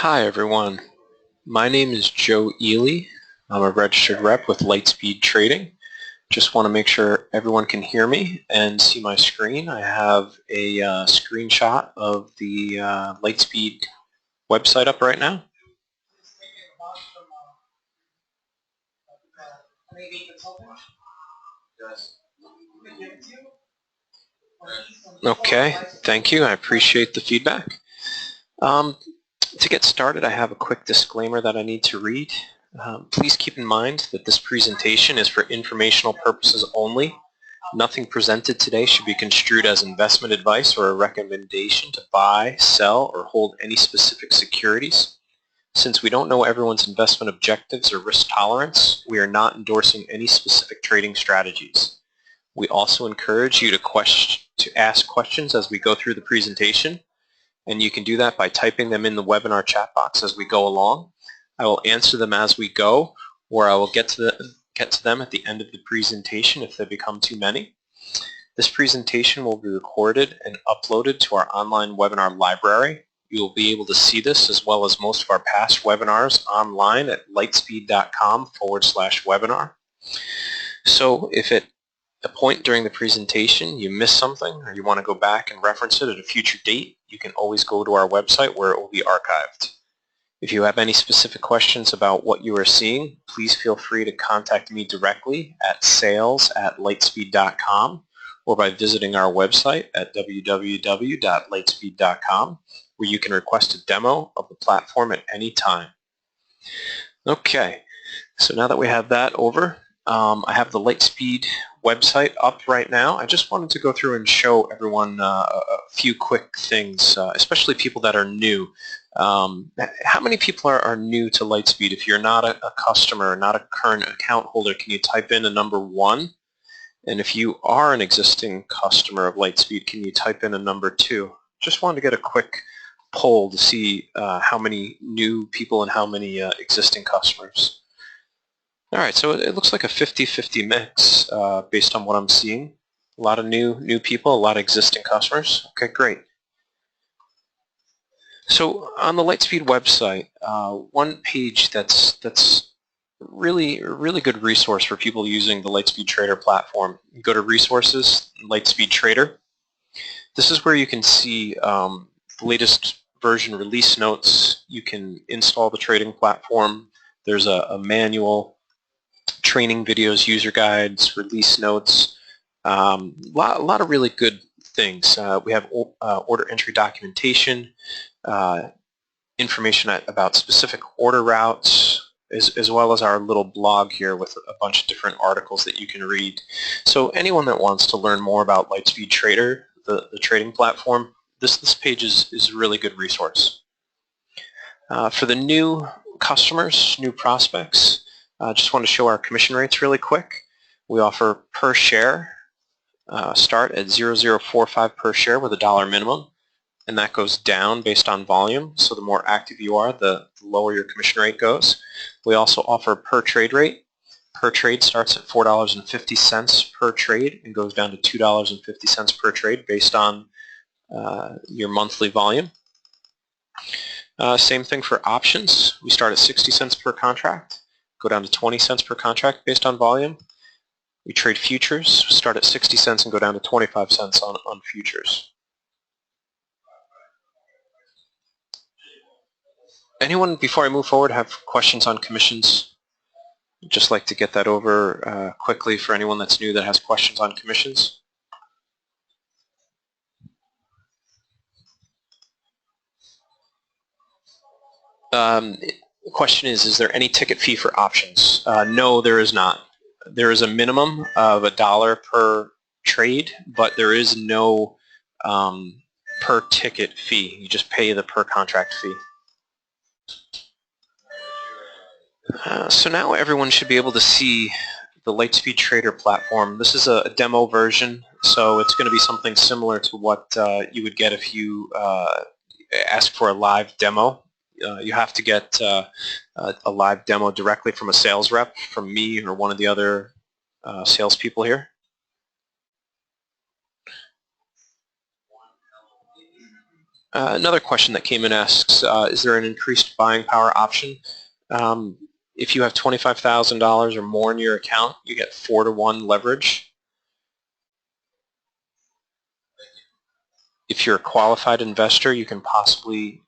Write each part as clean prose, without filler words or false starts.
Hi everyone, my name is Joe Ely. I'm a registered rep with Lightspeed Trading. Just want to make sure everyone can hear me and see my screen. I have a screenshot of the Lightspeed website up right now. Okay, thank you. I appreciate the feedback. To get started, I have a quick disclaimer that I need to read. Please keep in mind that this presentation is for informational purposes only. Nothing presented today should be construed as investment advice or a recommendation to buy, sell, or hold any specific securities. Since we don't know everyone's investment objectives or risk tolerance, we are not endorsing any specific trading strategies. We also encourage you to ask questions as we go through the presentation, and you can do that by typing them in the webinar chat box as we go along. I will answer them as we go, or I will get to them at the end of the presentation if they become too many. This presentation will be recorded and uploaded to our online webinar library. You will be able to see this as well as most of our past webinars online at lightspeed.com/webinar. So if at a point during the presentation you miss something or you want to go back and reference it at a future date, you can always go to our website where it will be archived. If you have any specific questions about what you are seeing, please feel free to contact me directly at sales@lightspeed.com or by visiting our website at www.lightspeed.com, where you can request a demo of the platform at any time. Okay, so now that we have that over, I have the Lightspeed website up right now. I just wanted to go through and show everyone a few quick things, especially people that are new. How many people are new to Lightspeed? If you're not a customer, not a current account holder, can you type in a number 1? And if you are an existing customer of Lightspeed, can you type in a number 2? Just wanted to get a quick poll to see how many new people and how many existing customers. All right, so it looks like a 50-50 mix based on what I'm seeing. A lot of new people, a lot of existing customers. Okay, great. So on the Lightspeed website, one page that's really good resource for people using the Lightspeed Trader platform. You go to Resources, Lightspeed Trader. This is where you can see the latest version release notes. You can install the trading platform. There's a manual, training videos, user guides, release notes, a lot of really good things. We have order entry documentation, information about specific order routes, as well as our little blog here with a bunch of different articles that you can read. So anyone that wants to learn more about Lightspeed Trader, the trading platform, this page is a really good resource. For the new customers, new prospects, just want to show our commission rates really quick. We offer per share, start at 0.045 per share with $1 minimum, and that goes down based on volume. So the more active you are, the lower your commission rate goes. We also offer per trade rate. Per trade starts at $4.50 per trade and goes down to $2.50 per trade based on your monthly volume. Same thing for options. We start at 60 cents per contract, go down to 20 cents per contract based on volume. We trade futures, start at 60 cents and go down to 25 cents on futures. Anyone, before I move forward, have questions on commissions? I'd just like to get that over quickly for anyone that's new that has questions on commissions. The question is there any ticket fee for options? No, there is not. There is a minimum of $1 per trade, but there is no per ticket fee. You just pay the per contract fee. So now everyone should be able to see the Lightspeed Trader platform. This is a demo version, so it's going to be something similar to what you would get if you ask for a live demo. You have to get a live demo directly from a sales rep, from me or one of the other salespeople here. Another question that came in asks, is there an increased buying power option? If you have $25,000 or more in your account, you get 4-to-1 leverage. If you're a qualified investor, you can possibly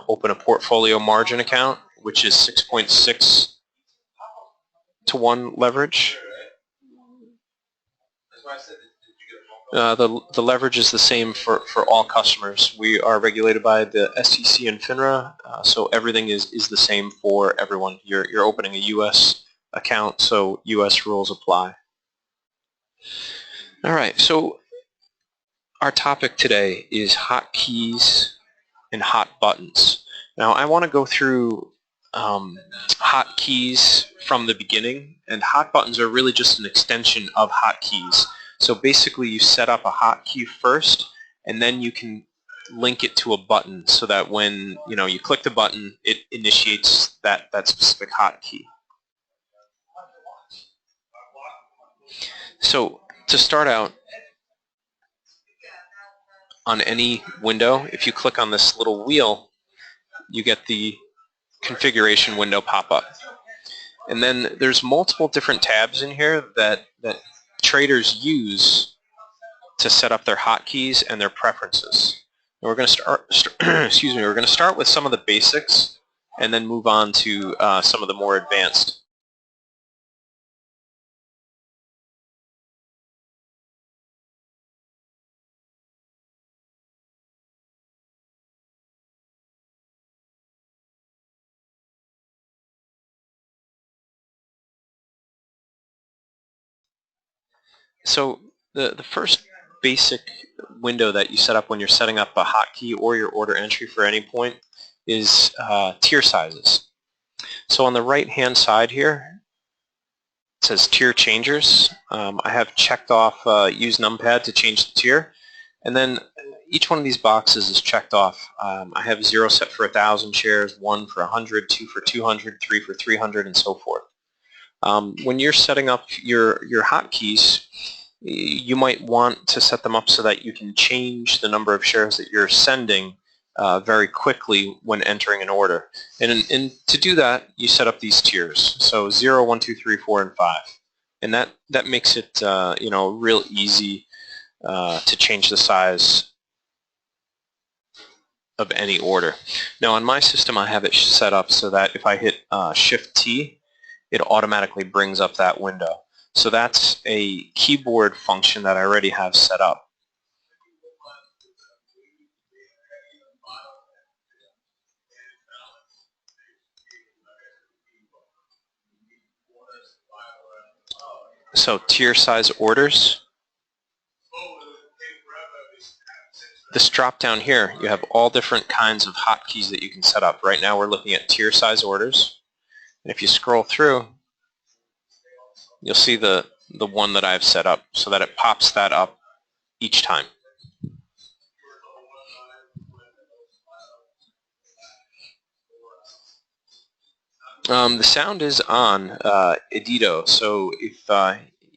open a portfolio margin account, which is 6.6-to-1 leverage. The leverage is the same for all customers. We are regulated by the SEC and FINRA, so everything is the same for everyone. You're opening a U.S. account, so U.S. rules apply. All right, so our topic today is hotkeys and hot buttons. Now, I want to go through hotkeys from the beginning, and hot buttons are really just an extension of hotkeys. So basically, you set up a hotkey first, and then you can link it to a button so that when you click the button, it initiates that specific hotkey. So to start out, on any window, if you click on this little wheel, you get the configuration window pop up. And then there's multiple different tabs in here that traders use to set up their hotkeys and their preferences. And we're going to start. Excuse me. We're going to start with some of the basics, and then move on to some of the more advanced. So the first basic window that you set up when you're setting up a hotkey or your order entry for any point is tier sizes. So on the right-hand side here, it says tier changers. I have checked off use numpad to change the tier, and then each one of these boxes is checked off. I have 0 set for 1,000 shares, 1 for 100, 2 for 200, 3 for 300, and so forth. When you're setting up your hotkeys, you might want to set them up so that you can change the number of shares that you're sending very quickly when entering an order. And to do that, you set up these tiers. So 0, 1, 2, 3, 4, and 5. And that makes it real easy to change the size of any order. Now on my system, I have it set up so that if I hit Shift-T, it automatically brings up that window. So that's a keyboard function that I already have set up. So tier size orders. This drop down here, you have all different kinds of hotkeys that you can set up. Right now we're looking at tier size orders. And if you scroll through, you'll see the one that I've set up so that it pops that up each time. The sound is on Edito, so if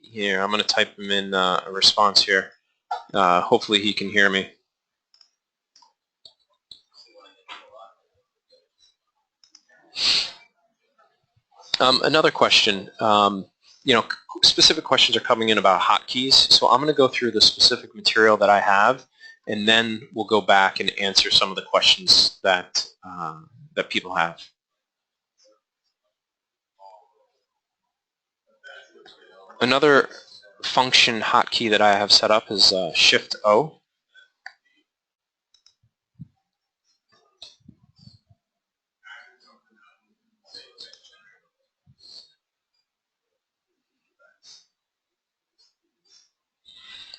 here I'm going to type him in a response here. Hopefully he can hear me. Another question. Specific questions are coming in about hotkeys, so I'm going to go through the specific material that I have, and then we'll go back and answer some of the questions that that people have. Another function hotkey that I have set up is Shift-O.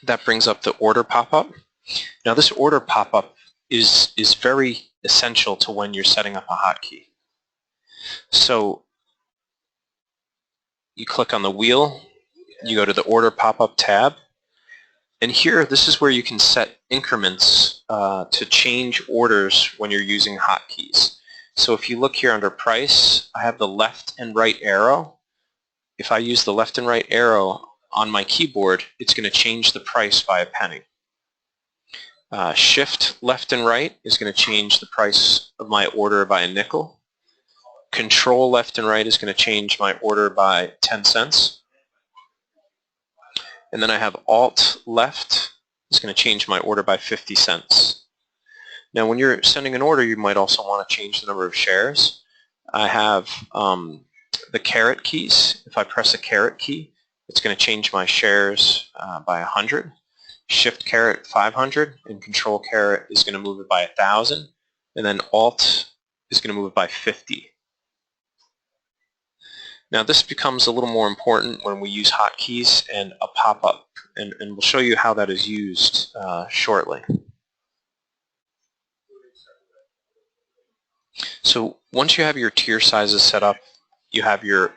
That brings up the order pop-up. Now this order pop-up is very essential to when you're setting up a hotkey. So you click on the wheel, you go to the order pop-up tab, and here this is where you can set increments to change orders when you're using hotkeys. So if you look here under price, I have the left and right arrow. If I use the left and right arrow on my keyboard, it's going to change the price by a penny. Shift left and right is going to change the price of my order by a nickel. Control left and right is going to change my order by 10 cents. And then I have Alt left is going to change my order by 50 cents. Now when you're sending an order, you might also want to change the number of shares. I have the caret keys. If I press a caret key, it's going to change my shares by 100. Shift caret 500, and Control caret is going to move it by 1,000, and then Alt is going to move it by 50. Now this becomes a little more important when we use hotkeys and a pop-up, and we'll show you how that is used shortly. So once you have your tier sizes set up, you have your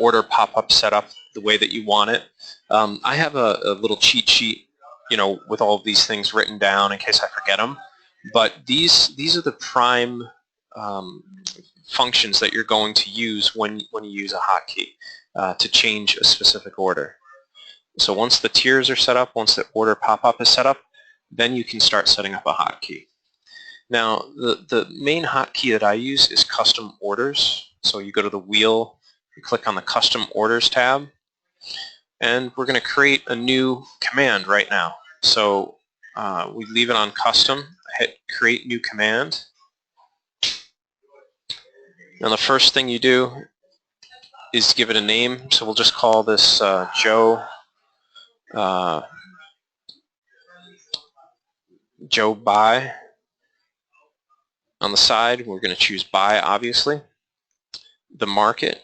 order pop-up set up the way that you want it. I have a little cheat sheet, with all of these things written down in case I forget them. But these are the prime functions that you're going to use when you use a hotkey to change a specific order. So once the tiers are set up, once the order pop-up is set up, then you can start setting up a hotkey. Now the main hotkey that I use is Custom Orders. So you go to the wheel, you click on the Custom Orders tab, and we're going to create a new command right now. So we leave it on Custom, hit Create New Command. Now the first thing you do is give it a name. So we'll just call this Joe Buy. On the side, we're going to choose Buy, obviously. The market,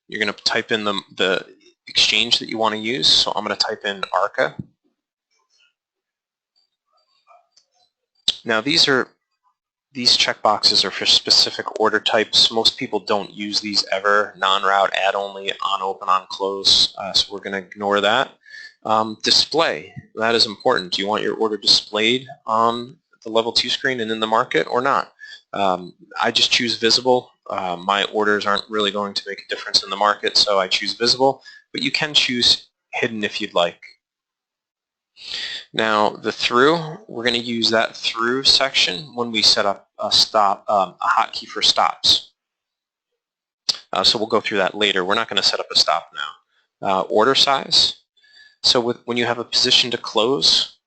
you're going to type in the exchange that you want to use. So I'm going to type in ARCA. Now these checkboxes are for specific order types. Most people don't use these ever. Non-route, add only, on open, on close. So we're going to ignore that. Display, that is important. Do you want your order displayed on the level 2 screen and in the market or not? I just choose visible. My orders aren't really going to make a difference in the market, so I choose visible, but you can choose hidden if you'd like. Now the through, we're going to use that through section when we set up a hotkey for stops. So we'll go through that later. We're not going to set up a stop now. Order size. So when you have a position to close,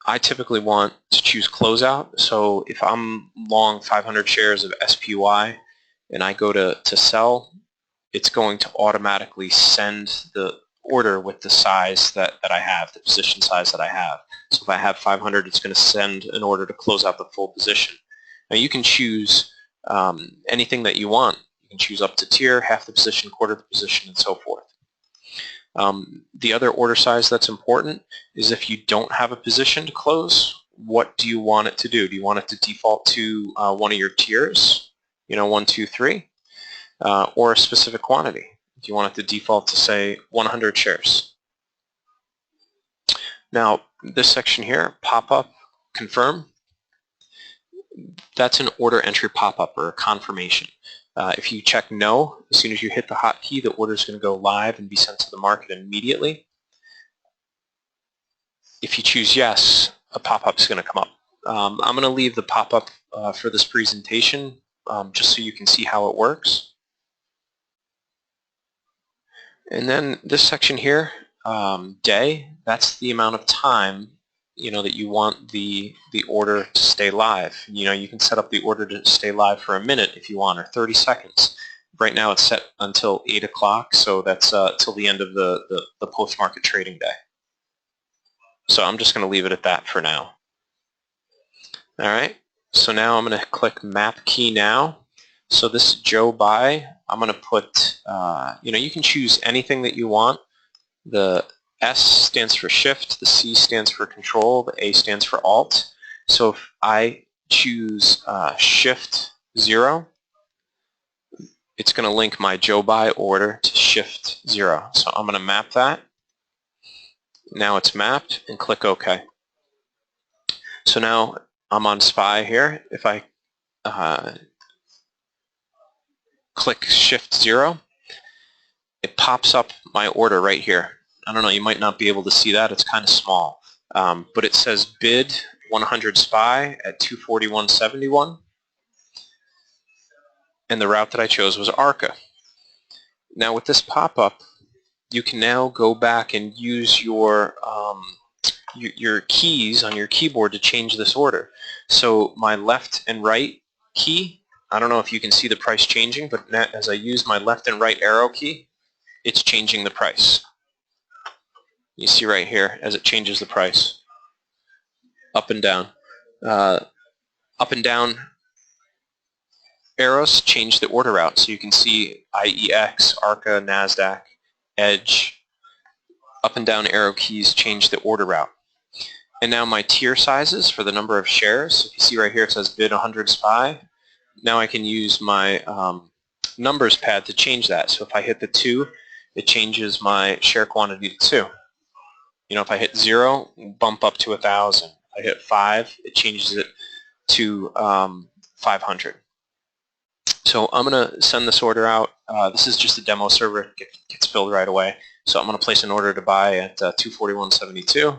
I typically want to choose closeout. So if I'm long 500 shares of SPY and I go to sell, it's going to automatically send the order with the size that I have, the position size that I have. So if I have 500, it's going to send an order to close out the full position. Now you can choose anything that you want. You can choose up to tier, half the position, quarter the position, and so forth. The other order size that's important is if you don't have a position to close, what do you want it to do? Do you want it to default to one of your tiers, 1, 2, 3, or a specific quantity? Do you want it to default to, say, 100 shares? Now, this section here, pop-up, confirm, that's an order entry pop-up or a confirmation. If you check no, as soon as you hit the hotkey, the order is going to go live and be sent to the market immediately. If you choose yes, a pop-up is going to come up. I'm going to leave the pop-up for this presentation just so you can see how it works. And then this section here, day, that's the amount of time that you want the order to stay live. You can set up the order to stay live for a minute if you want, or 30 seconds. Right now it's set until 8 o'clock, so that's till the end of the post-market trading day. So I'm just going to leave it at that for now. All right, so now I'm going to click Map Key Now. So this Joe Buy, I'm going to put, you can choose anything that you want. The S stands for Shift, the C stands for Control, the A stands for Alt. So if I choose Shift 0, it's going to link my Joe Buy order to Shift 0. So I'm going to map that. Now it's mapped, and click OK. So now I'm on SPY here. If I click Shift 0, it pops up my order right here. I don't know, you might not be able to see that. It's kind of small. But it says bid 100 SPY at 241.71, and the route that I chose was ARCA. Now with this pop-up, you can now go back and use your keys on your keyboard to change this order. So my left and right key, I don't know if you can see the price changing, but as I use my left and right arrow key, it's changing the price. You see right here as it changes the price. Up and down. Up and down arrows change the order route. So you can see IEX, ARCA, NASDAQ, EDGE. Up and down arrow keys change the order route. And now my tier sizes for the number of shares. If you see right here it says bid 100 SPY. Now I can use my numbers pad to change that. So if I hit the 2, it changes my share quantity to 2. You know, if I hit 0, bump up to 1,000. If I hit 5, it changes it to 500. So I'm going to send this order out. This is just a demo server. It gets filled right away. So I'm going to place an order to buy at 241.72.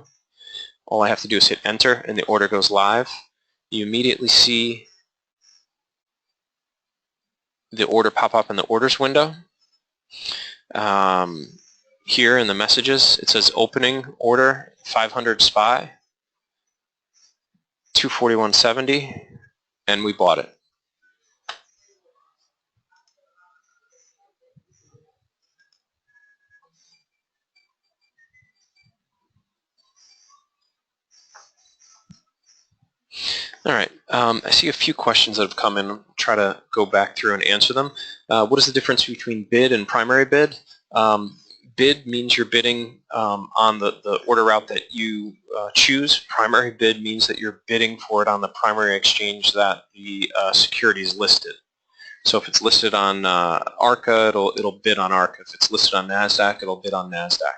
All I have to do is hit enter, and the order goes live. You immediately see the order pop up in the orders window. Here in the messages, it says opening order 500 SPY, 241.70, and we bought it. All right, I see a few questions that have come in. I'll try to go back through and answer them. What is the difference between bid and primary bid? Bid means you're bidding on the order route that you choose. Primary bid means that you're bidding for it on the primary exchange that the security is listed. So if it's listed on ARCA, it'll bid on ARCA. If it's listed on NASDAQ, it'll bid on NASDAQ.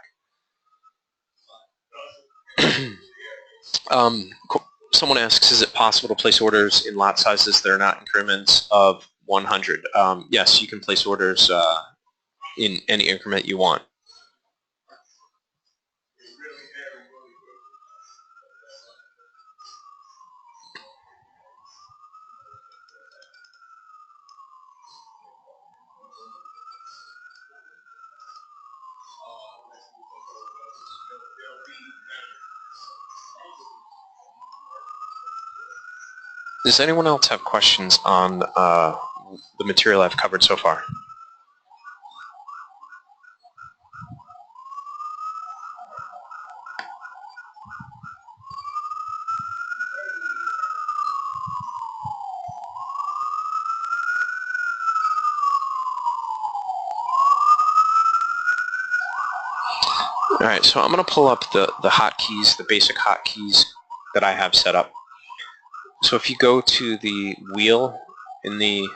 Someone asks, is it possible to place orders in lot sizes that are not increments of 100? Yes, you can place orders in any increment you want. Does anyone else have questions on the material I've covered so far? All right, so I'm going to pull up the hotkeys, the basic hotkeys that I have set up. So if you go to the wheel in the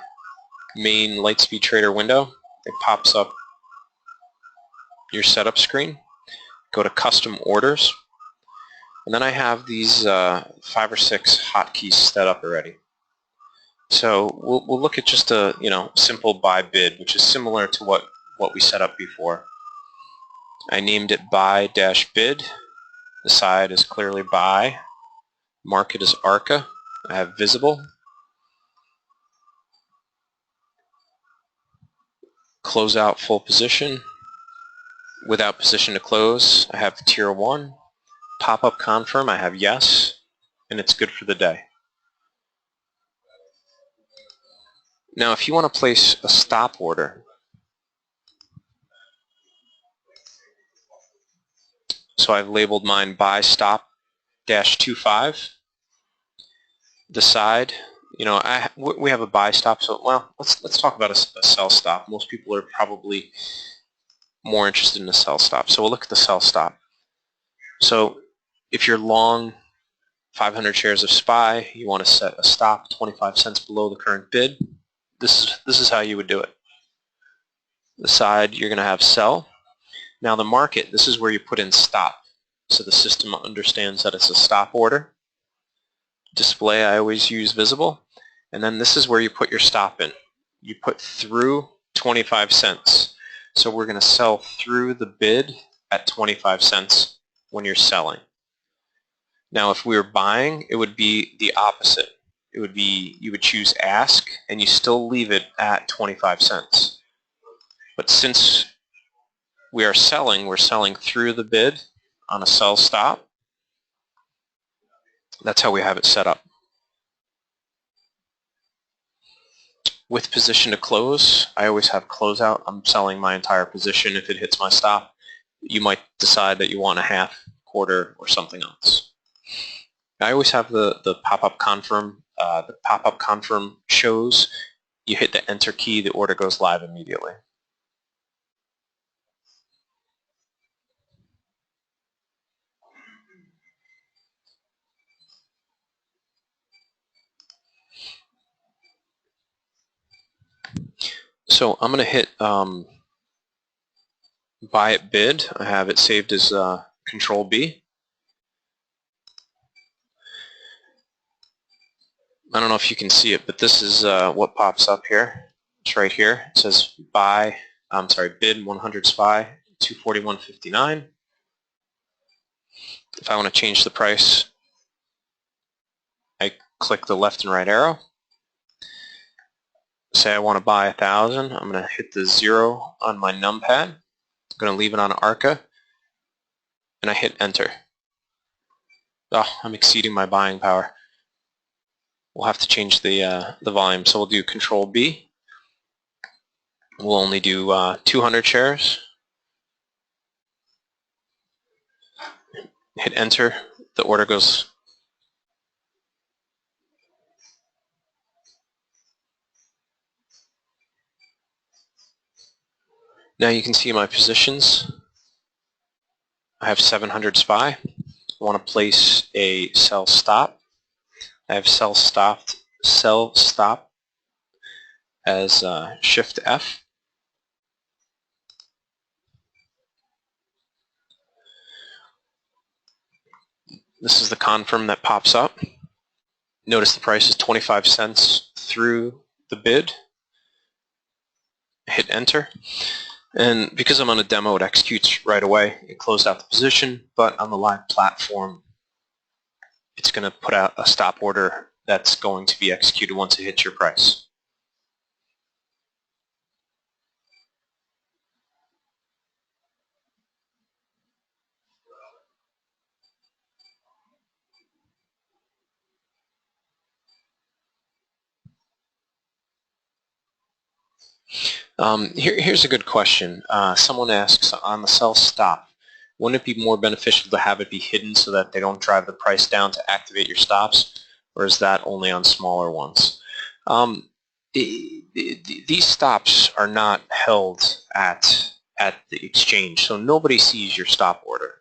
main Lightspeed Trader window, it pops up your setup screen. Go to Custom Orders, and then I have these 5 or 6 hotkeys set up already. So we'll look at just a simple buy bid, which is similar to what we set up before. I named it buy-bid. The side is clearly buy. Market is ARCA. I have visible. Close out full position. Without position to close, I have tier 1. Pop-up confirm, I have yes, and it's good for the day. Now if you want to place a stop order, so I've labeled mine buy stop -25. The side, we have a buy stop, so let's talk about a sell stop. Most people are probably more interested in a sell stop, so we'll look at the sell stop. So if you're long 500 shares of SPY, you want to set a stop 25 cents below the current bid. This is how you would do it. The side, you're going to have sell. Now the market, this is where you put in stop, so the system understands that it's a stop order. Display, I always use visible, and then this is where you put your stop in. You put through 25 cents. So we're going to sell through the bid at 25 cents when you're selling. Now if we were buying, it would be the opposite. It would be, you would choose ask and you still leave it at 25 cents. But since we're selling through the bid on a sell stop. That's how we have it set up. With position to close, I always have closeout. I'm selling my entire position if it hits my stop. You might decide that you want a half, quarter, or something else. I always have the pop-up confirm. The pop-up confirm shows you hit the enter key, the order goes live immediately. So I'm going to hit buy at bid. I have it saved as Control B. I don't know if you can see it, but this is what pops up here. It's right here. It says bid 100 SPY 241.59. If I want to change the price, I click the left and right arrow. Say I want to buy 1,000. I'm going to hit the 0 on my numpad. I'm going to leave it on ARCA, and I hit enter. Oh, I'm exceeding my buying power. We'll have to change the volume, so we'll do Control B. We'll only do 200 shares. Hit enter. The order goes. Now you can see my positions. I have 700 SPY. I want to place a sell stop. I have sell stop as Shift F. This is the confirm that pops up. Notice the price is 25 cents through the bid. Hit enter. And because I'm on a demo, it executes right away. It closed out the position, but on the live platform, it's going to put out a stop order that's going to be executed once it hits your price. Here's a good question. Someone asks, on the sell stop, wouldn't it be more beneficial to have it be hidden so that they don't drive the price down to activate your stops, or is that only on smaller ones? These stops are not held at the exchange, so nobody sees your stop order.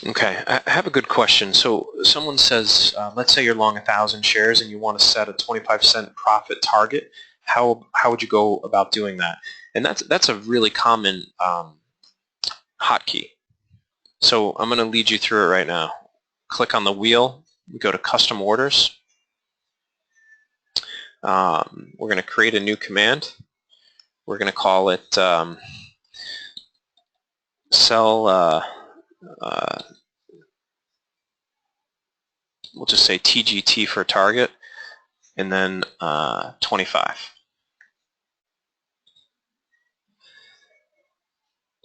Okay, I have a good question. So someone says, let's say you're long 1,000 shares and you want to set a 25% profit target. How would you go about doing that? And that's a really common hotkey. So I'm going to lead you through it right now. Click on the wheel. We go to Custom Orders. We're going to create a new command. We're going to call it sell. We'll just say TGT for target, and then 25.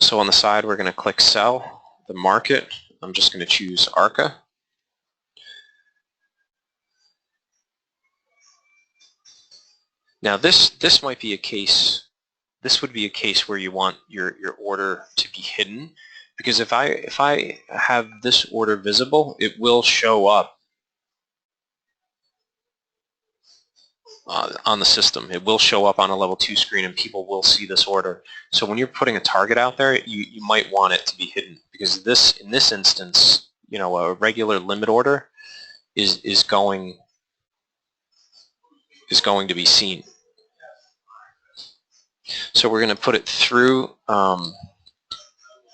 So on the side, we're going to click sell. The market, I'm just going to choose ARCA. Now this might be a case. This would be a case where you want your order to be hidden, because if I have this order visible, it will show up on the system. It will show up on a level 2 screen and people will see this order. So when you're putting a target out there, you might want it to be hidden, because in this instance, you know, a regular limit order is going to be seen. So we're going to put it through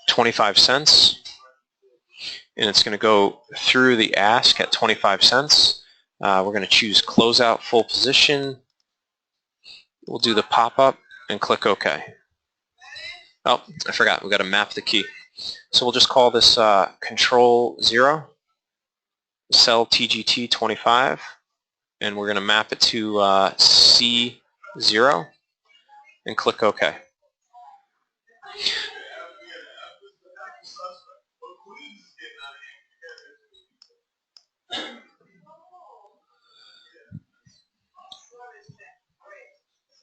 25 cents, and it's going to go through the ask at 25 cents. We're going to choose closeout full position. We'll do the pop-up and click OK. Oh, I forgot. We've got to map the key. So we'll just call this Control 0, cell TGT 25, and we're going to map it to C0 and click OK.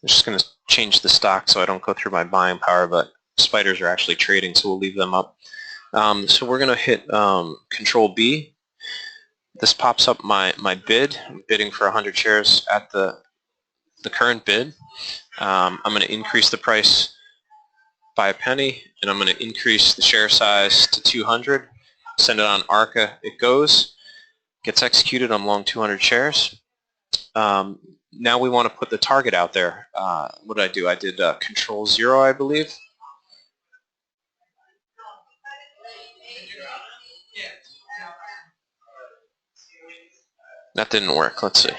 I'm just going to change the stock so I don't go through my buying power, but spiders are actually trading, so we'll leave them up. So we're going to hit Control B. This pops up my bid. I'm bidding for 100 shares at the current bid. I'm going to increase the price by a penny, and I'm going to increase the share size to 200. Send it on ARCA. It goes. Gets executed. I'm long 200 shares. Now we want to put the target out there. What did I do? I did Control 0, I believe. That didn't work. Let's see.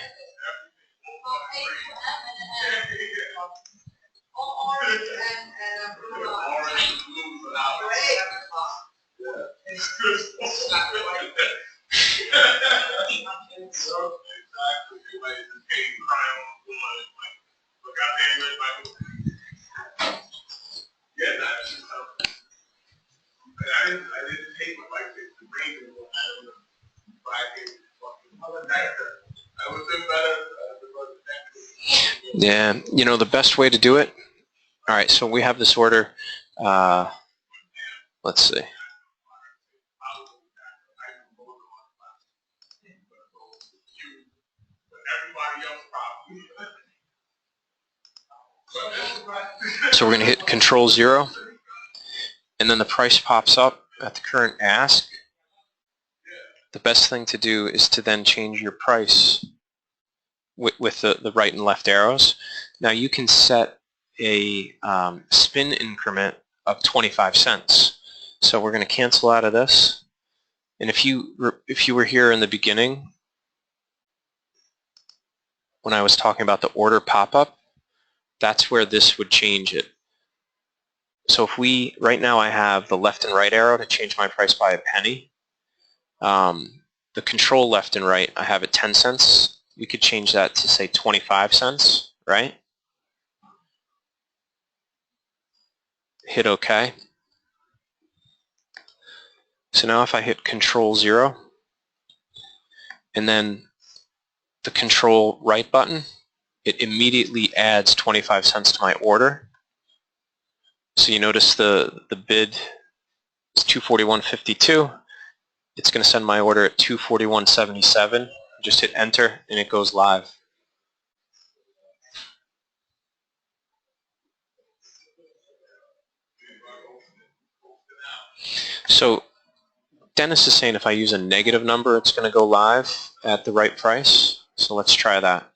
Yeah, you know, the best way to do it. All right, so we have this order. Let's see. So we're going to hit Control 0, and then the price pops up at the current ask. The best thing to do is to then change your price with the right and left arrows. Now you can set a spin increment of 25 cents. So we're going to cancel out of this. And if you were here in the beginning, when I was talking about the order pop-up, that's where this would change it. So if right now I have the left and right arrow to change my price by a penny. The control left and right, I have it 10 cents. We could change that to, say, 25 cents, right? Hit OK. So now if I hit Control 0, and then the Control right button, it immediately adds 25 cents to my order. So you notice the bid is 241.52. It's going to send my order at 241.77. Just hit enter and it goes live. So Dennis is saying if I use a negative number, it's going to go live at the right price. So let's try that.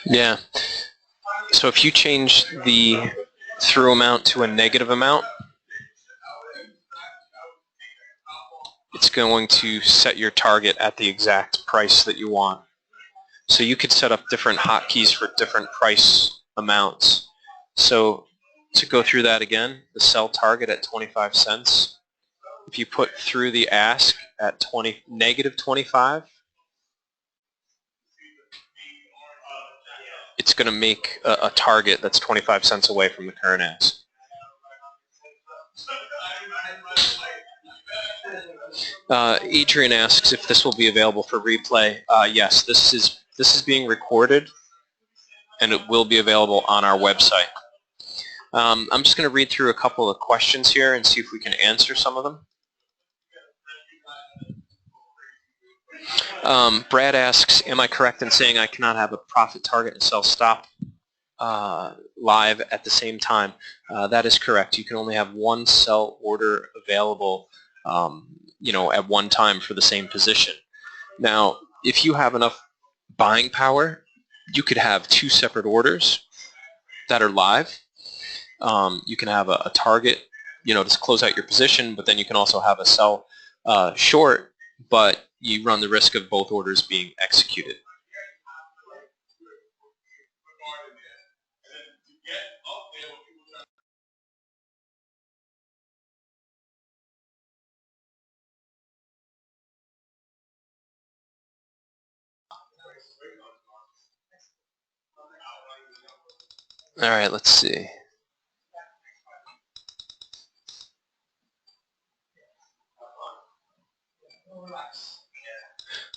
Yeah. So if you change the through amount to a negative amount, it's going to set your target at the exact price that you want. So you could set up different hotkeys for different price amounts. So to go through that again, the sell target at 25 cents, if you put through the ask at negative 25, it's going to make a target that's 25 cents away from the current ask. Adrian asks if this will be available for replay. Yes, this is being recorded, and it will be available on our website. I'm just going to read through a couple of questions here and see if we can answer some of them. Brad asks, am I correct in saying I cannot have a profit target and sell stop live at the same time? That is correct. You can only have one sell order available at one time for the same position. Now, if you have enough buying power, you could have two separate orders that are live. You can have a target, to close out your position, but then you can also have a sell short, but you run the risk of both orders being executed. All right, let's see.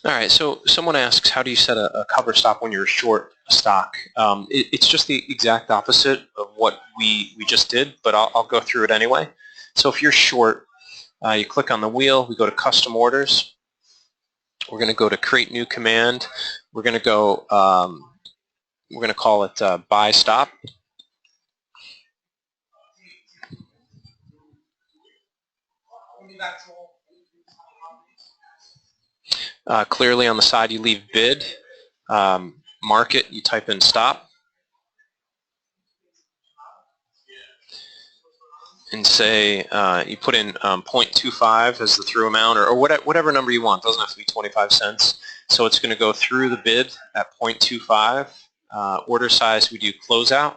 All right, so someone asks, how do you set a cover stop when you're short a stock? It's just the exact opposite of what we just did, but I'll go through it anyway. So if you're short, you click on the wheel, we go to custom orders. We're going to go to create new command. We're going to go, we're going to call it buy stop. Clearly on the side you leave bid. Market, you type in stop. And say you put in 0.25 as the through amount, or whatever number you want. It doesn't have to be 25 cents. So it's going to go through the bid at 0.25. Order size, we do closeout.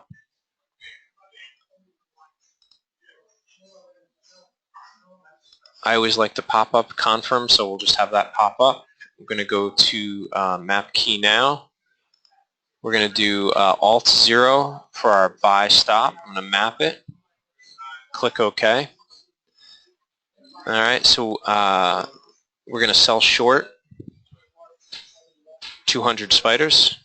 I always like to pop up confirm, so we'll just have that pop up. We're going to go to map key now. We're going to do Alt 0 for our buy stop. I'm going to map it. Click OK. All right, so we're going to sell short 200 spiders.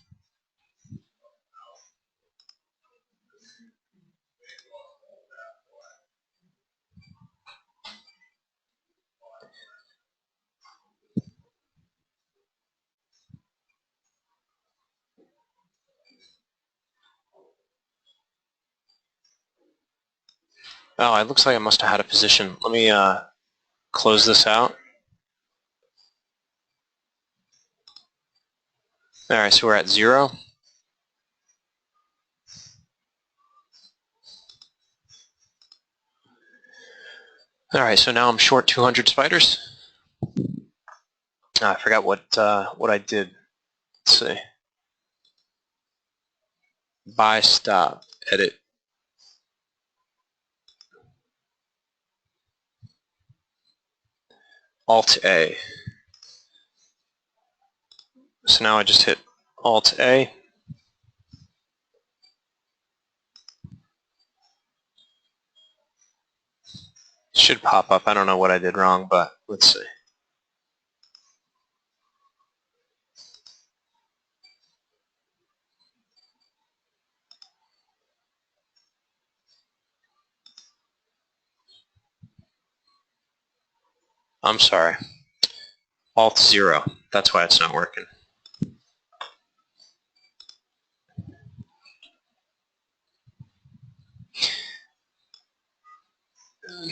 Oh, it looks like I must have had a position. Let me close this out. All right, so we're at 0. All right, so now I'm short 200 spiders. I forgot what I did. Let's see. Buy stop, edit. Alt A. So now I just hit Alt A. Should pop up. I don't know what I did wrong, but let's see. I'm sorry. Alt 0. That's why it's not working.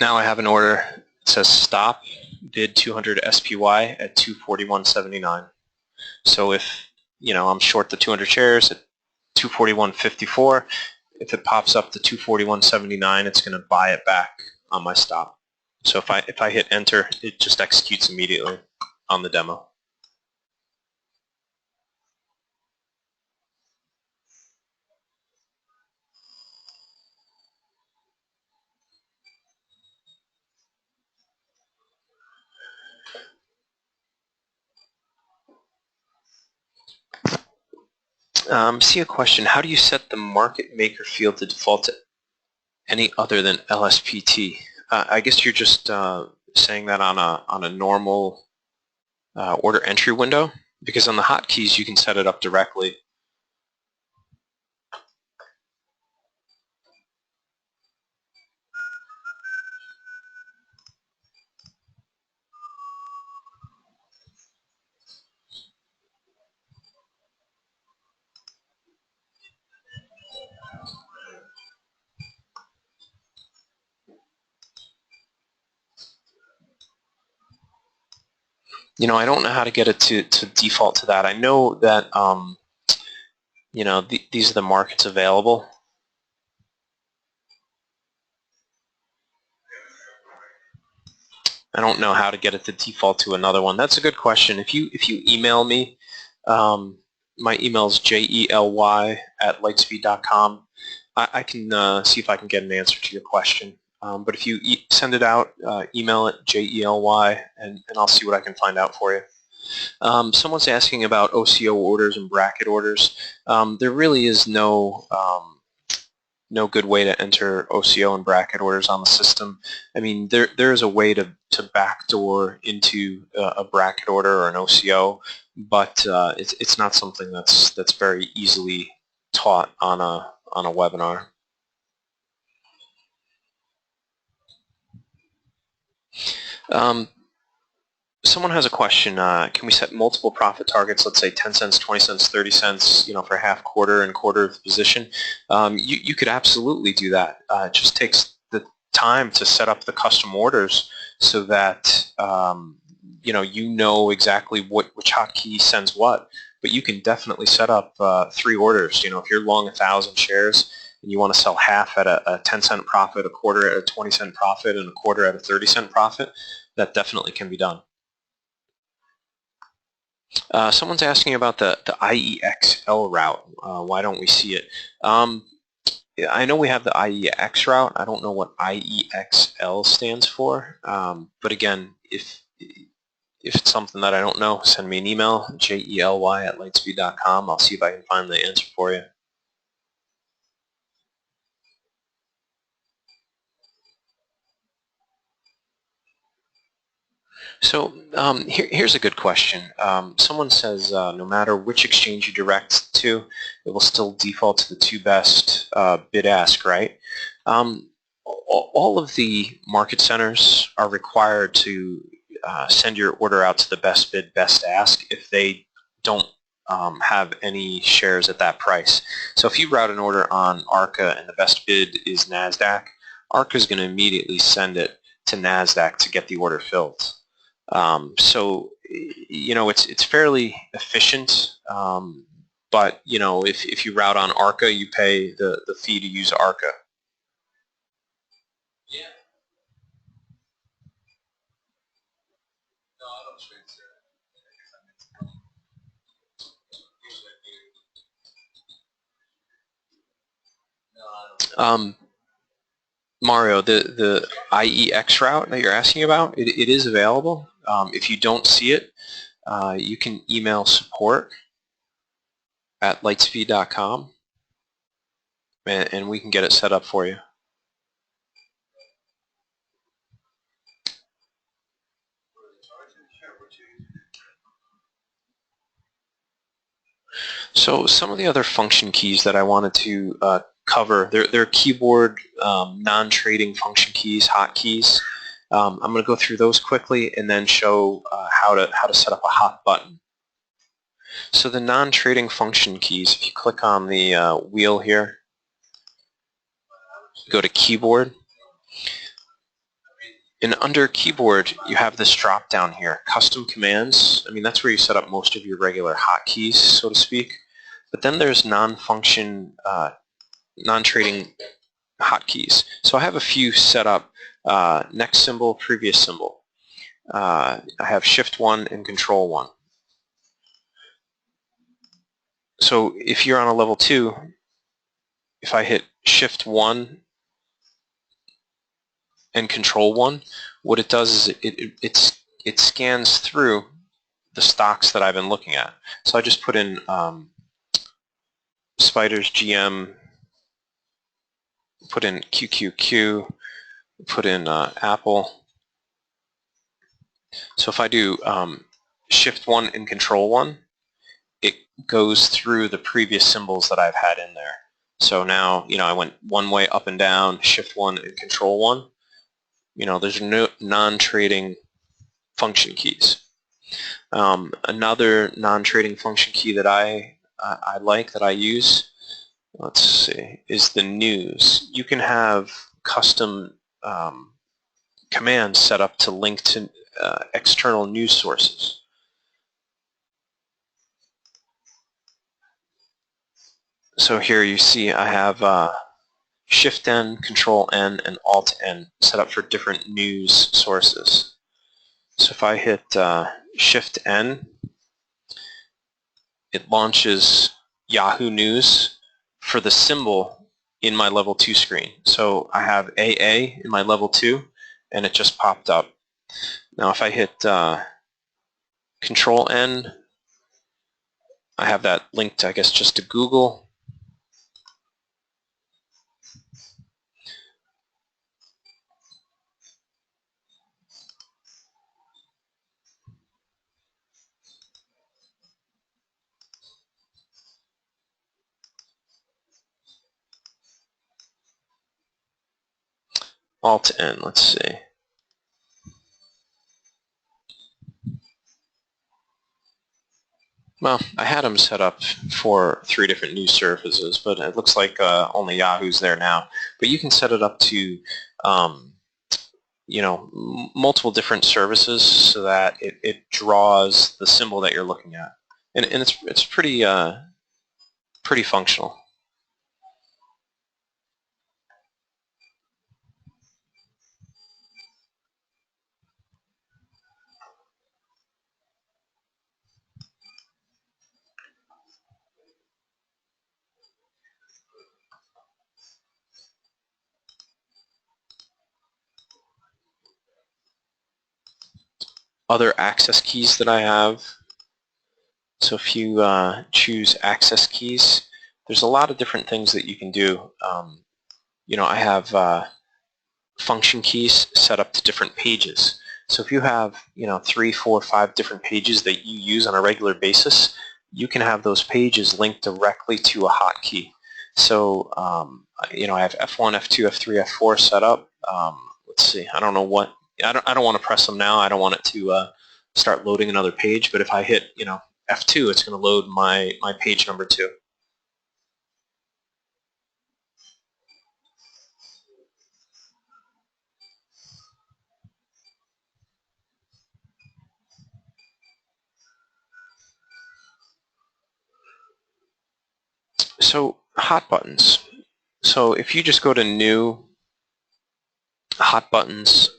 Now I have an order. It says stop bid 200 SPY at 241.79. So if I'm short the 200 shares at 241.54, if it pops up to 241.79, it's going to buy it back on my stop. So if I hit enter, it just executes immediately on the demo. See a question. How do you set the market maker field to default to any other than LSPT? I guess you're just saying that on a normal order entry window, because on the hotkeys you can set it up directly. I don't know how to get it to default to that. I know that these are the markets available. I don't know how to get it to default to another one. That's a good question. If you email me, my email is jely@lightspeed.com. I can see if I can get an answer to your question. But if you send it out, email it jely, and I'll see what I can find out for you. Someone's asking about OCO orders and bracket orders. There really is no good way to enter OCO and bracket orders on the system. I mean, there is a way to backdoor into a bracket order or an OCO, but it's not something that's very easily taught on a webinar. Someone has a question. Can we set multiple profit targets? Let's say 10 cents, 20 cents, 30 cents, for half quarter and quarter of the position. You could absolutely do that. It just takes the time to set up the custom orders so that you know exactly which hotkey sends what. But you can definitely set up 3 orders. If you're long 1,000 shares and you want to sell half at a 10-cent profit, a quarter at a 20-cent profit, and a quarter at a 30-cent profit, that definitely can be done. Someone's asking about the IEXL route. Why don't we see it? I know we have the IEX route. I don't know what IEXL stands for. But again, if it's something that I don't know, send me an email, jely@lightspeed.com. I'll see if I can find the answer for you. So here's a good question. Someone says no matter which exchange you direct to, it will still default to the 2 best bid-ask, right? All of the market centers are required to send your order out to the best bid, best ask if they don't have any shares at that price. So if you route an order on ARCA and the best bid is NASDAQ, ARCA is going to immediately send it to NASDAQ to get the order filled. So it's fairly efficient, but if you route on ARCA, you pay the fee to use ARCA. Mario, the IEX route that you're asking about, it is available. If you don't see it, you can email support@lightspeed.com, and we can get it set up for you. So some of the other function keys that I wanted to cover, they're keyboard non-trading function keys, hotkeys. I'm going to go through those quickly and then show how to set up a hot button. So the non-trading function keys, if you click on the wheel here, go to keyboard, and under keyboard you have this drop down here, custom commands. I mean, that's where you set up most of your regular hotkeys, so to speak. But then there's non-function, non-trading hotkeys. So I have a few set up, next symbol, previous symbol. I have Shift 1 and Control 1. So if you're on a level 2, if I hit Shift 1 and Control 1, what it does is it scans through the stocks that I've been looking at. So I just put in Spiders GM, put in QQQ, put in Apple. So if I do Shift 1 and Control 1, it goes through the previous symbols that I've had in there. So now, I went one way up and down, Shift 1 and Control 1. There's no non-trading function keys. Another non-trading function key that I like, that I use, let's see, is the news. You can have custom commands set up to link to external news sources. So here you see I have Shift N, Control N, and Alt N set up for different news sources. So if I hit Shift N, it launches Yahoo News for the symbol in my level 2 screen. So I have AA in my level 2, and it just popped up. Now if I hit Control N, I have that linked, I guess, just to Google. Alt N, let's see. Well, I had them set up for 3 different news services, but it looks like only Yahoo's there now. But you can set it up to, multiple different services so that it draws the symbol that you're looking at, and it's pretty pretty functional. Other access keys that I have. So if you choose access keys, there's a lot of different things that you can do. I have function keys set up to different pages. So if you have 3, 4, 5 different pages that you use on a regular basis, you can have those pages linked directly to a hotkey. So I have F1, F2, F3, F4 set up. Let's see. I don't know what. I don't want to press them now. I don't want it to start loading another page. But if I hit F2, it's going to load my page number 2. So hot buttons. So if you just go to New, Hot Buttons,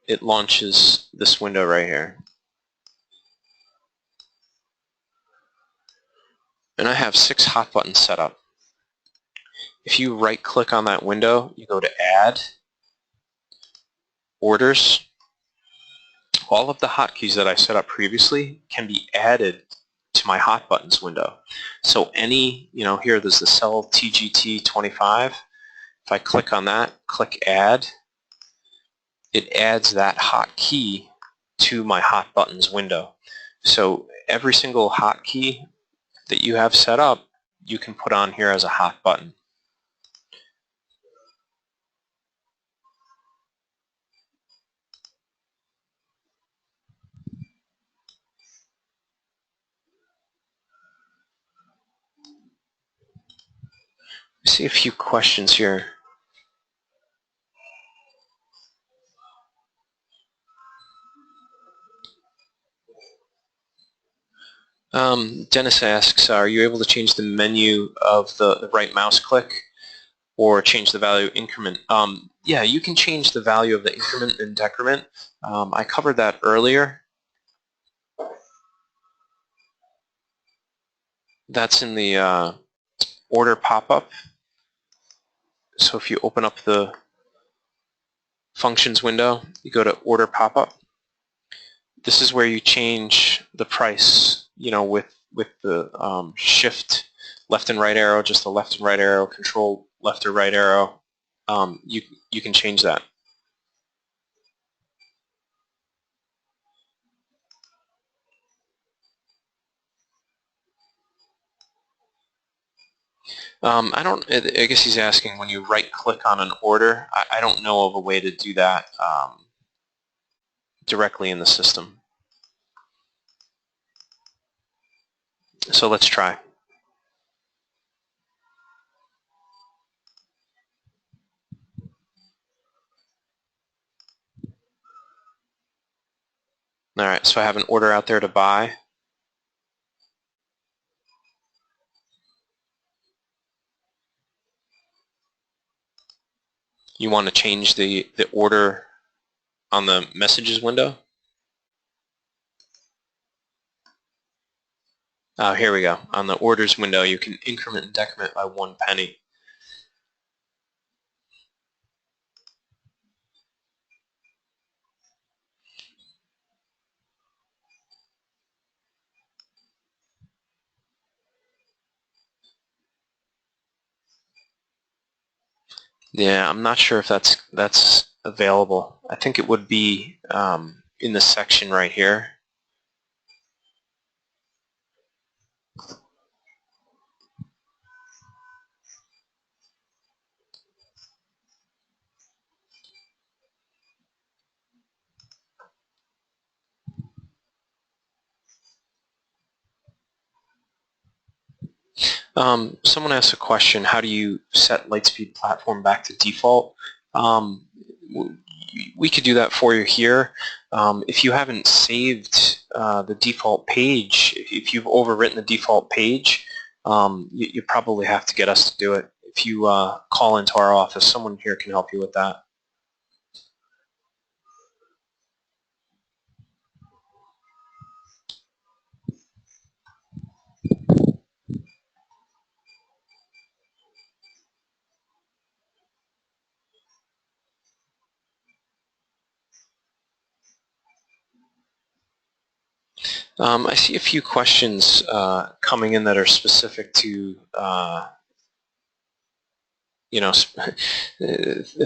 it launches this window right here. And I have 6 hot buttons set up. If you right-click on that window, you go to Add, Orders. All of the hotkeys that I set up previously can be added to my hot buttons window. So any, here there's the cell TGT25. If I click on that, click Add, it adds that hotkey to my hot buttons window. So every single hotkey that you have set up, you can put on here as a hot button. See a few questions here. Dennis asks, are you able to change the menu of the right mouse click or change the value increment? Yeah, you can change the value of the increment and decrement. I covered that earlier. That's in the order pop-up. So if you open up the functions window, you go to order pop-up. This is where you change the price, with the shift left and right arrow, just the left and right arrow, control left or right arrow. You can change that. I guess he's asking when you right-click on an order. I don't know of a way to do that directly in the system. So let's try. All right, so I have an order out there to buy. You want to change the order on the messages window? Here we go. On the orders window, you can increment and decrement by 1 penny. Yeah, I'm not sure if that's available. I think it would be in the section right here. Someone asked a question, how do you set Lightspeed platform back to default? We could do that for you here. If you haven't saved the default page, if you've overwritten the default page, you probably have to get us to do it. If you call into our office, someone here can help you with that. I see a few questions coming in that are specific to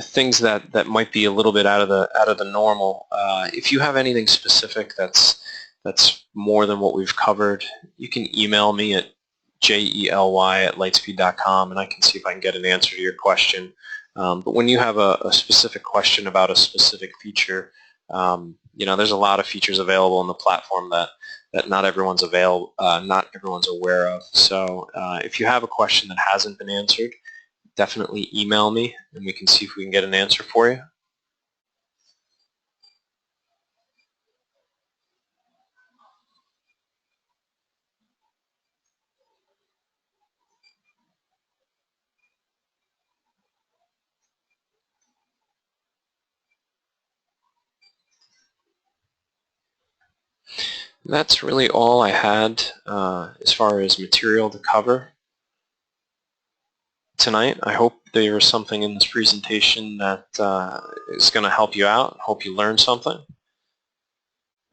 things that might be a little bit out of the normal. If you have anything specific that's more than what we've covered, you can email me at jely@lightspeed.com, and I can see if I can get an answer to your question. But when you have a specific question about a specific feature, there's a lot of features available in the platform that not everyone's aware of. So if you have a question that hasn't been answered, definitely email me and we can see if we can get an answer for you. That's really all I had as far as material to cover tonight. I hope there was something in this presentation that is going to help you out. Hope you learned something.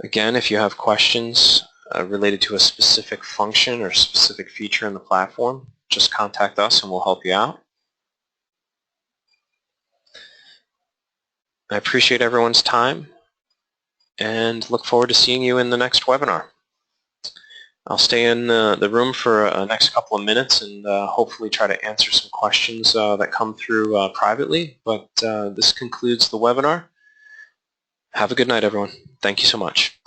Again, if you have questions related to a specific function or specific feature in the platform, just contact us and we'll help you out. I appreciate everyone's time and look forward to seeing you in the next webinar. I'll stay in the room for the next couple of minutes and hopefully try to answer some questions that come through privately. But this concludes the webinar. Have a good night, everyone. Thank you so much.